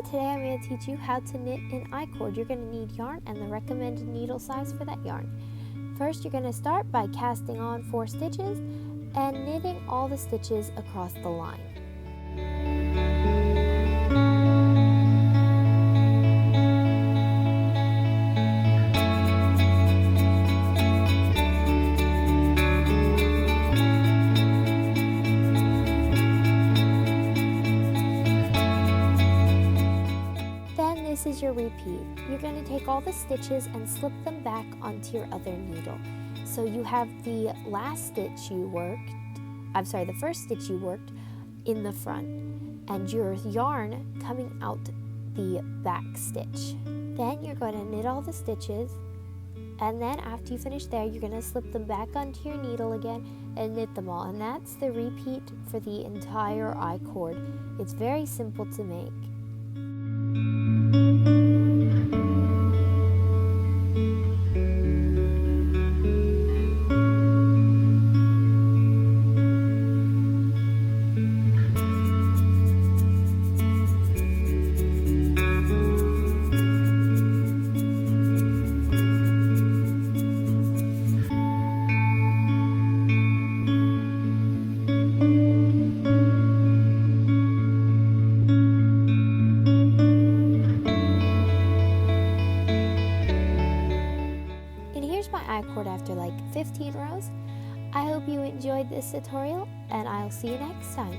today I'm going to teach you how to knit an I-cord. You're going to need yarn and the recommended needle size for that yarn. First, you're going to start by casting on 4 stitches and knitting all the stitches across the line. This is your repeat. You're going to take all the stitches and slip them back onto your other needle. So you have the first stitch you worked in the front and your yarn coming out the back stitch. Then you're going to knit all the stitches, and then after you finish there, you're going to slip them back onto your needle again and knit them all. And that's the repeat for the entire I-cord. It's very simple to make. My I-cord after like 15 rows. I hope you enjoyed this tutorial, and I'll see you next time.